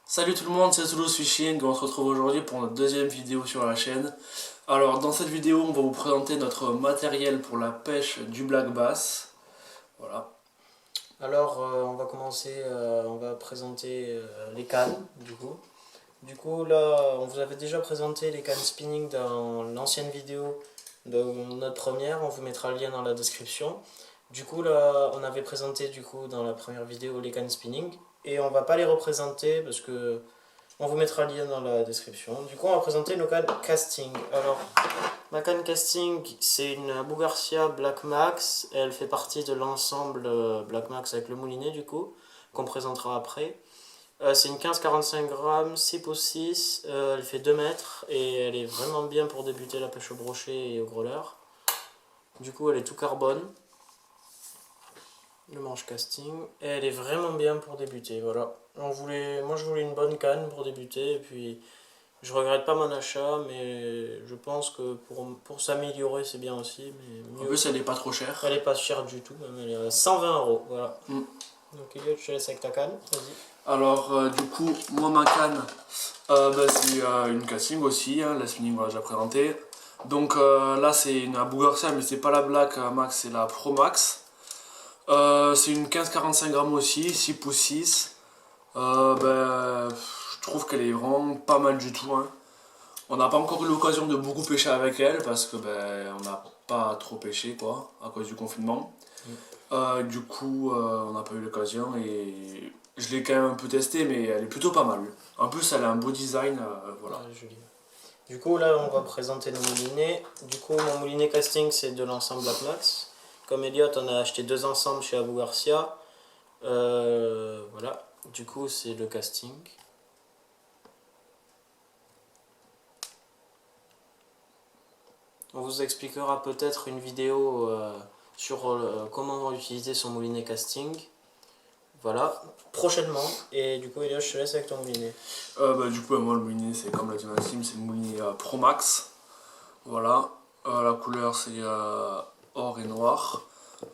Salut tout le monde, c'est Toulouse Fishing, on se retrouve aujourd'hui pour notre deuxième vidéo sur la chaîne. Alors dans cette vidéo on va vous présenter notre matériel pour la pêche du black bass. Voilà. Alors on va commencer, on va présenter les cannes du coup. Du coup là on vous avait déjà présenté les cannes spinning dans l'ancienne vidéo de notre première, on vous mettra le lien dans la description. Du coup là on avait présenté du coup dans la première vidéo les cannes spinning et on va pas les représenter parce que on vous mettra le lien dans la description. Du coup on va présenter nos cannes casting. Alors ma canne casting, c'est une Abu Garcia Black Max. Elle fait partie de l'ensemble Black Max avec le moulinet du coup, qu'on présentera après. C'est une 15-45 grammes, 6 pouces 6, elle fait 2 mètres et elle est vraiment bien pour débuter la pêche au brochet et au growler. Du coup elle est tout carbone, le manche casting, et elle est vraiment bien pour débuter. Voilà. Moi je voulais une bonne canne pour débuter et puis je regrette pas mon achat, mais je pense que pour s'améliorer c'est bien aussi. Mais En mieux. plus elle est pas trop chère. Elle est pas chère du tout, même elle est à 120 €. Voilà. Mm. Donc Elliot, je te laisse avec ta canne, vas-y. Alors du coup moi ma canne c'est une casting aussi, hein, la spinning on l'a déjà présenté. Donc là c'est une Abu Garcia mais c'est pas la Black Max, c'est la Pro Max. C'est une 15-45 grammes aussi, 6 pouces 6. Je trouve qu'elle est vraiment pas mal du tout, hein. On n'a pas encore eu l'occasion de beaucoup pêcher avec elle parce que on n'a pas trop pêché quoi à cause du confinement. Du coup on n'a pas eu l'occasion et je l'ai quand même un peu testé mais elle est plutôt pas mal. En plus elle a un beau design, voilà. Ah, joli. Du coup là on va présenter nos moulinets. Du coup mon moulinet casting c'est de l'ensemble Black Max. Comme Elliot on a acheté deux ensembles chez Abu Garcia. Voilà. Du coup c'est le casting. On vous expliquera peut-être une vidéo sur comment utiliser son moulinet casting. Voilà, prochainement. Et du coup, Elias, je te laisse avec ton moulinet. Du coup moi le moulinet c'est comme l'a dit Maxime, c'est le moulinet Pro Max. Voilà. La couleur c'est or et noir.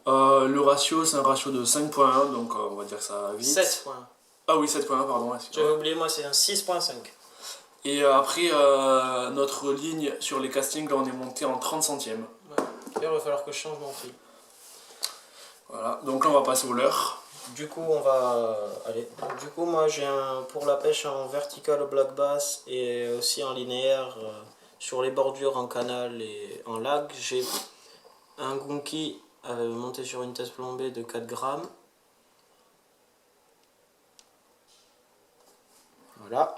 Le ratio c'est un ratio de 5.1 donc on va dire ça va vite. 7 points. Ah oui 7.1 pardon. J'avais oublié, moi c'est un 6.5. Et après notre ligne sur les castings là on est monté en 30 centièmes. Ouais. D'ailleurs, il va falloir que je change mon fil. Voilà, donc là on va passer au leurre. Du coup, on va. Allez. Du coup, moi j'ai un. Pour la pêche en vertical au black bass et aussi en linéaire sur les bordures en canal et en lac, j'ai un gunky monté sur une tête plombée de 4 grammes. Voilà.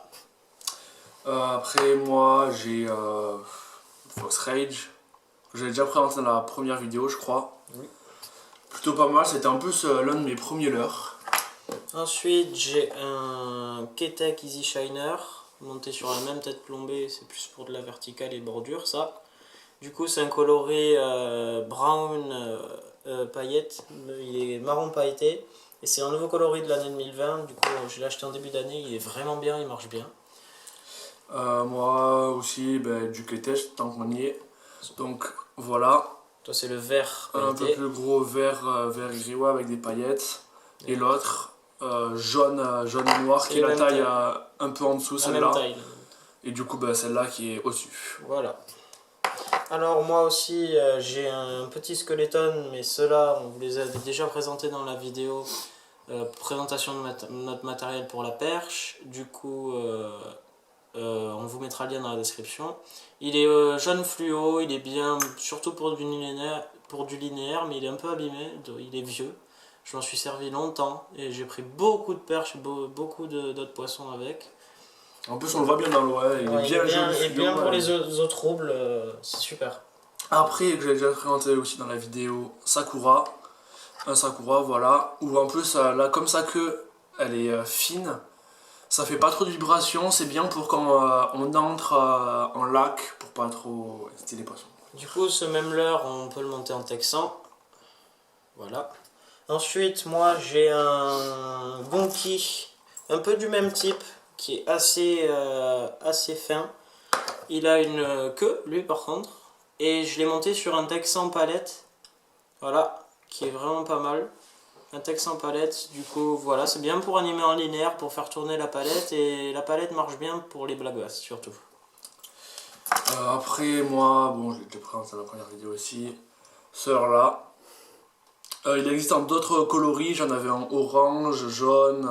Après moi j'ai Fox Rage, que j'avais déjà présenté dans la première vidéo je crois. Oui. Plutôt pas mal, c'était un peu l'un de mes premiers leurres. Ensuite, j'ai un Ketek Easy Shiner monté sur la même tête plombée, c'est plus pour de la verticale et bordure ça. Du coup, c'est un coloris brown paillette, il est marron pailleté et c'est un nouveau coloris de l'année 2020. Du coup, je l'ai acheté en début d'année, il est vraiment bien, il marche bien. Moi aussi du Ketesh tant qu'on y est. Donc voilà. Toi, c'est le vert pailleté. Un peu plus gros vert grivois avec des paillettes. Ouais. Et l'autre jaune et noir qui est la taille un peu en dessous, celle-là. Et du coup celle-là qui est au-dessus. Voilà. Alors moi aussi j'ai un petit skeleton, mais ceux-là on vous les avait déjà présentés dans la vidéo présentation de notre matériel pour la perche. Du coup on vous mettra le lien dans la description. Il est jaune fluo, il est bien surtout pour du linéaire, mais il est un peu abîmé, il est vieux. Je m'en suis servi longtemps et j'ai pris beaucoup de perches, beaucoup d'autres poissons avec. En plus on le voit bien dans l'eau, il est bien jaune. Et bien pour les eaux troubles, c'est super. Après, que j'ai déjà présenté aussi dans la vidéo, Sakura. Un Sakura, voilà. Où en plus, là, comme sa queue, elle est fine. Ça fait pas trop de vibrations, c'est bien pour quand on entre en lac, pour pas trop exciter les poissons. Du coup, ce même leurre, on peut le monter en texan. Voilà. Ensuite, moi, j'ai un gonki, un peu du même type, qui est assez fin. Il a une queue, lui, par contre. Et je l'ai monté sur un texan palette. Voilà, qui est vraiment pas mal. Un Texan palette, du coup, voilà, c'est bien pour animer en linéaire, pour faire tourner la palette, et la palette marche bien pour les blagouas, surtout. Après, moi, bon, je l'ai déjà présenté dans la première vidéo aussi. Celui-là. Il existe en d'autres coloris, j'en avais en orange, jaune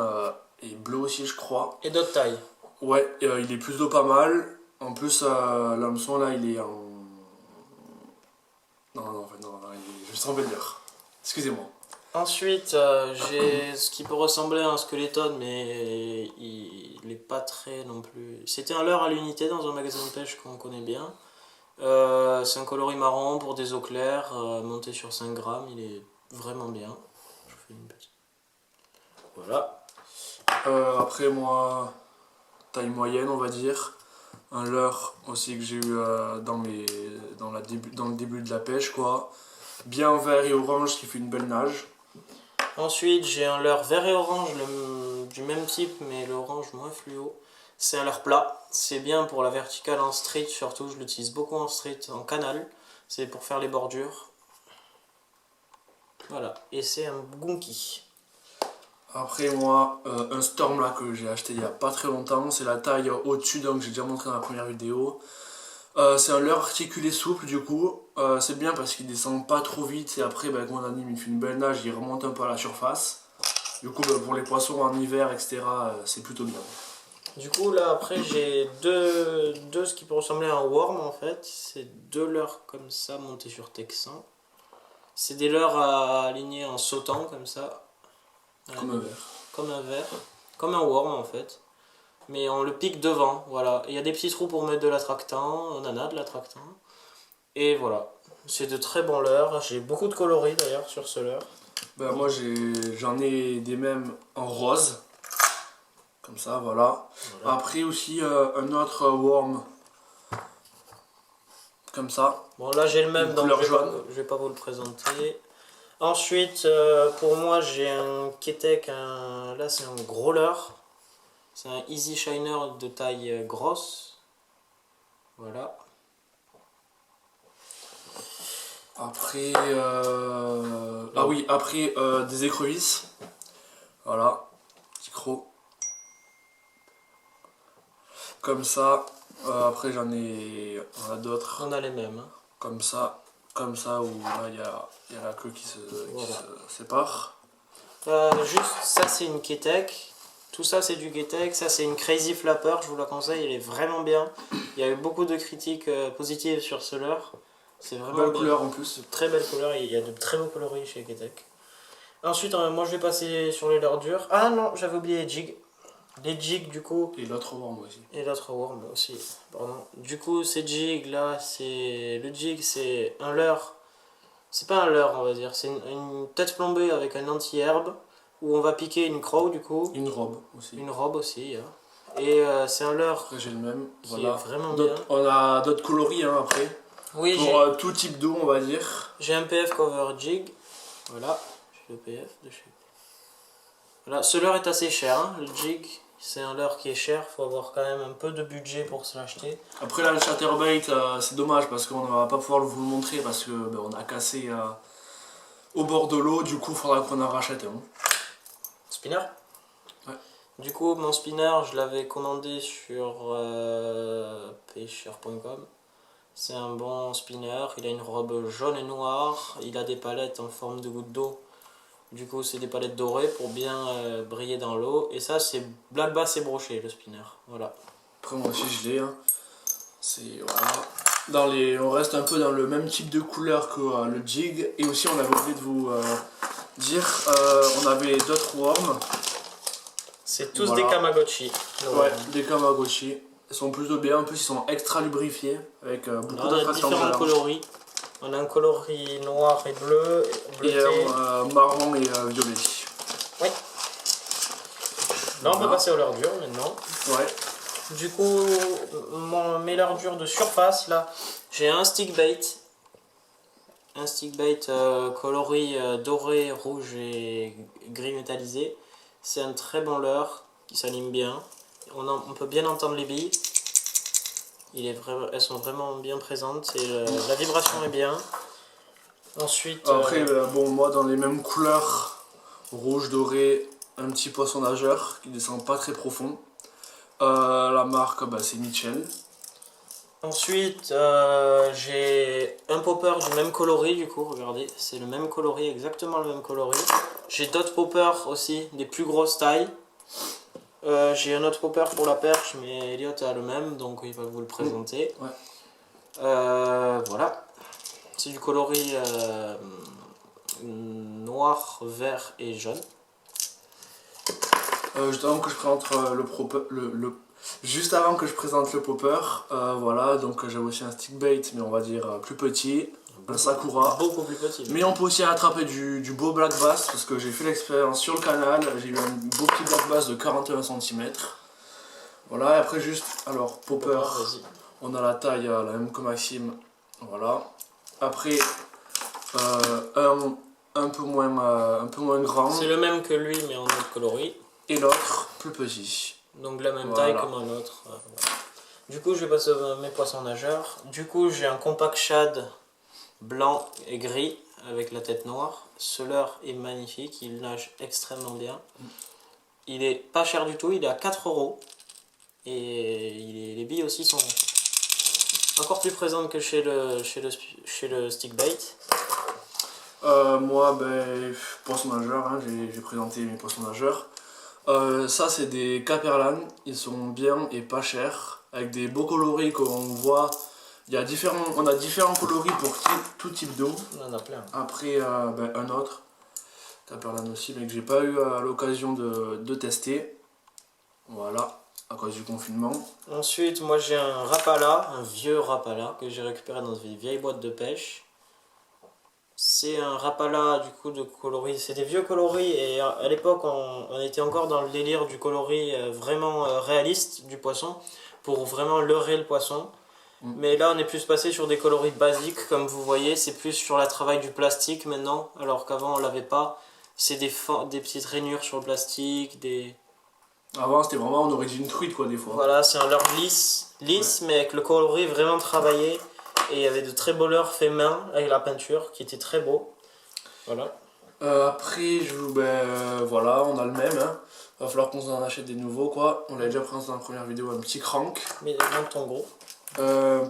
et bleu aussi, je crois. Et d'autres tailles. Ouais, il est plutôt pas mal. En plus, l'hameçon là, il est en. Non, en fait, non, je me suis trompé de l'heure. Excusez-moi. Ensuite, j'ai ce qui peut ressembler à un skeleton, mais il n'est pas très non plus. C'était un leurre à l'unité dans un magasin de pêche qu'on connaît bien. C'est un coloris marron pour des eaux claires, monté sur 5 grammes, il est vraiment bien. Je fais une petite. Voilà. Après, moi, taille moyenne, on va dire. Un leurre aussi que j'ai eu dans le début de la pêche, quoi. Bien vert et orange qui fait une belle nage. Ensuite, j'ai un leurre vert et orange du même type, mais l'orange moins fluo. C'est un leurre plat. C'est bien pour la verticale en street, surtout. Je l'utilise beaucoup en street, en canal. C'est pour faire les bordures. Voilà. Et c'est un gunky. Après, moi, un Storm là que j'ai acheté il y a pas très longtemps. C'est la taille au-dessus, donc j'ai déjà montré dans la première vidéo. C'est un leurre articulé souple du coup, c'est bien parce qu'il descend pas trop vite et après quand on anime il fait une belle nage, il remonte un peu à la surface. Du coup pour les poissons en hiver etc c'est plutôt bien. Du coup là après j'ai deux ce qui peut ressembler à un worm en fait. C'est deux leurres comme ça montés sur Texan. C'est des leurres à aligner en sautant comme ça. Comme un verre. Comme un verre. Comme un worm en fait. Mais on le pique devant, voilà. Il y a des petits trous pour mettre de l'attractant, on en a de l'attractant. Et voilà, c'est de très bons leurres. J'ai beaucoup de coloris d'ailleurs sur ce leurre. Moi j'en ai des mêmes en rose, comme ça voilà. Après aussi un autre worm, comme ça. Bon là j'ai le même, donc je vais pas vous le présenter. Ensuite, pour moi j'ai un Ketek, là c'est un gros leurre. C'est un Easy Shiner de taille grosse. Voilà. Après, ah oui, après des écrevisses. Voilà, petit croc. Comme ça. Après j'en ai, on a d'autres. On a les mêmes. Hein. Comme ça où là il y a la queue qui se sépare. Juste ça c'est une Ketek. Tout ça c'est du Ketek, ça c'est une Crazy Flapper, je vous la conseille, elle est vraiment bien. Il y a eu beaucoup de critiques positives sur ce leurre. C'est vraiment belle couleur en plus. Très belle couleur, il y a de très beaux coloris chez Ketek. Ensuite, moi je vais passer sur les leurres durs. Ah non, j'avais oublié les jigs. Les jigs du coup. Et l'autre worm aussi. Et l'autre worm aussi, pardon. Du coup, ces jigs là, c'est. Le jig c'est un leurre. C'est pas un leurre, on va dire, c'est une tête plombée avec un anti-herbe. Où on va piquer une crow du coup. Une robe aussi. Une robe aussi. Hein. Et c'est un leurre. Après j'ai le même. Qui est vraiment bien. On a d'autres coloris hein, après. Oui, pour tout type d'eau on va dire. J'ai un PF cover jig. Voilà. J'ai le PF de chez. Voilà. Ce leurre est assez cher. Hein, le jig. C'est un leurre qui est cher. Faut avoir quand même un peu de budget pour se l'acheter. Après là le chatterbait c'est dommage parce qu'on ne va pas pouvoir vous le montrer parce que on a cassé au bord de l'eau. Du coup il faudra qu'on en rachète un. Spinner. Ouais. Du coup, mon spinner, je l'avais commandé sur pêcheur.com. C'est un bon spinner. Il a une robe jaune et noire. Il a des palettes en forme de goutte d'eau. Du coup, c'est des palettes dorées pour bien briller dans l'eau. Et ça, c'est black bass et brochet, le spinner. Voilà. Après, moi aussi, je l'ai. Hein. C'est voilà. On reste un peu dans le même type de couleur que le jig. Et aussi, on avait oublié de vous dire, on avait d'autres worms. C'est tous des Tamagotchi. Ouais, des Tamagotchi. Ils sont plutôt bien, en plus ils sont extra lubrifiés avec beaucoup d'attraction. On a différents coloris. On a un coloris noir et bleu. Et marron et violet. Oui. Là on peut passer aux leurres dures maintenant. Ouais. Du coup, mes leurres dures de surface, là, j'ai un stick bait. Un stick bait coloris doré, rouge et gris métallisé. C'est un très bon leurre qui s'anime bien. On peut bien entendre les billes. Elles sont vraiment bien présentes et la vibration est bien. Ensuite. Après, moi dans les mêmes couleurs, rouge doré, un petit poisson nageur qui descend pas très profond. La marque c'est Mitchell. Ensuite, j'ai un popper du même coloris du coup, regardez, c'est le même coloris, exactement le même coloris. J'ai d'autres poppers aussi, des plus grosses tailles. J'ai un autre popper pour la perche, mais Elliot a le même, donc il va vous le présenter. Ouais. Voilà, c'est du coloris noir, vert et jaune. Juste avant que je présente juste avant que je présente le popper, voilà, donc j'ai aussi un stick bait, mais on va dire plus petit, un sakura. Beaucoup plus petit. Mais on peut aussi attraper du beau black bass, parce que j'ai fait l'expérience sur le canal, j'ai eu un beau petit black bass de 41 cm. Voilà, et après juste, alors popper, on a la taille la même que Maxime, voilà. Après, un peu moins grand. C'est le même que lui, mais en autre coloris. Et l'autre, plus petit. Donc la même taille comme un autre. Voilà. Du coup, je vais passer à mes poissons nageurs. Du coup, j'ai un compact shad blanc et gris avec la tête noire. Ce leurre est magnifique, il nage extrêmement bien. Il est pas cher du tout, il est à 4 €. Et les billes aussi sont encore plus présentes que chez le stick bait. Moi, poissons nageurs, hein, j'ai présenté mes poissons nageurs. Ça, c'est des Caperlan, ils sont bien et pas chers, avec des beaux coloris qu'on voit. On a différents coloris pour tout type d'eau. On en a plein. Après, un autre, Caperlan aussi, mais que j'ai pas eu l'occasion de tester. Voilà, à cause du confinement. Ensuite, moi j'ai un Rapala, un vieux Rapala que j'ai récupéré dans une vieille boîte de pêche. C'est un Rapala du coup de coloris, c'est des vieux coloris et à l'époque on était encore dans le délire du coloris vraiment réaliste du poisson pour vraiment leurrer le poisson. Mais là on est plus passé sur des coloris basiques comme vous voyez, c'est plus sur le travail du plastique maintenant alors qu'avant on l'avait pas. C'est des petites rainures sur le plastique, Avant c'était vraiment on aurait dit une truite quoi des fois. Voilà, c'est un leurre lisse ouais. Mais avec le coloris vraiment travaillé. Et il y avait de très beaux leurres faits main avec la peinture qui était très beau. Voilà. Après, voilà, on a le même. Hein. Va falloir qu'on en achète des nouveaux quoi. On l'a déjà présenté dans la première vidéo, un petit crank. Mais montre ton gros.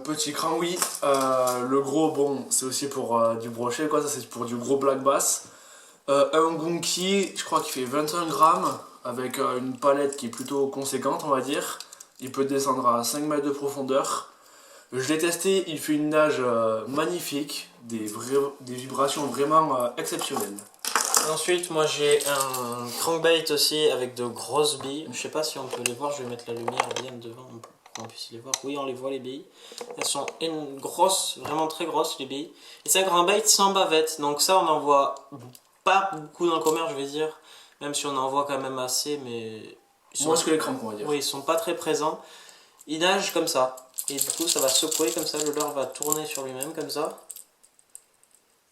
Petit crank, oui. Le gros, bon, c'est aussi pour du brochet quoi. Ça c'est pour du gros black bass. Un gunky, je crois qu'il fait 21 grammes avec une palette qui est plutôt conséquente, on va dire. Il peut descendre à 5 mètres de profondeur. Je l'ai testé, il fait une nage magnifique, des vibrations vraiment exceptionnelles. Ensuite, moi j'ai un crankbait aussi avec de grosses billes. Je sais pas si on peut les voir, je vais mettre la lumière bien devant pour qu'on puisse les voir. Oui, on les voit les billes. Elles sont grosses, vraiment très grosses les billes. Et c'est un crankbait sans bavette, donc ça on en voit pas beaucoup dans le commerce, je vais dire. Même si on en voit quand même assez, mais... Moins que les cranks, on va dire. Oui, ils sont pas très présents. Ils nagent comme ça. Et du coup ça va secouer comme ça, le leurre va tourner sur lui-même comme ça.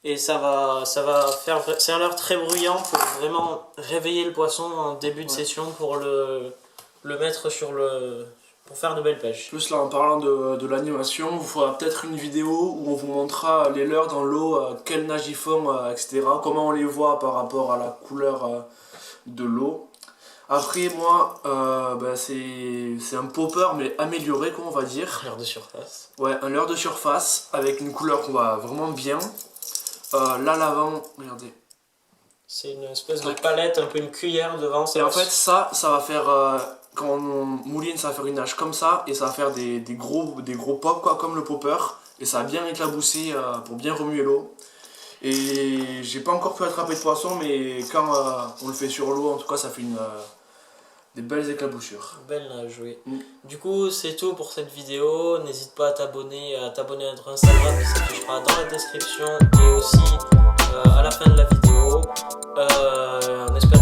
Et ça va faire... C'est un leurre très bruyant pour vraiment réveiller le poisson en début de session pour le mettre sur le... pour faire de belles pêches. Plus là en parlant de l'animation, il faudra peut-être une vidéo où on vous montrera les leurres dans l'eau, quel nage ils font, etc. Comment on les voit par rapport à la couleur de l'eau. Après moi, c'est un popper mais amélioré quoi on va dire. Un leurre de surface. Ouais, un leurre de surface avec une couleur qu'on voit vraiment bien. Là l'avant, regardez. C'est une espèce de palette, un peu une cuillère devant. Et en fait ça va faire, quand on mouline ça va faire une nage comme ça et ça va faire des gros pops quoi comme le popper. Et ça va bien éclabousser pour bien remuer l'eau. Et j'ai pas encore pu attraper de poisson mais quand on le fait sur l'eau en tout cas ça fait des belles éclaboussures. Belle nage, oui. Du coup c'est tout pour cette vidéo. N'hésite pas à t'abonner à notre Instagram qui s'affichera dans la description et aussi à la fin de la vidéo. On espère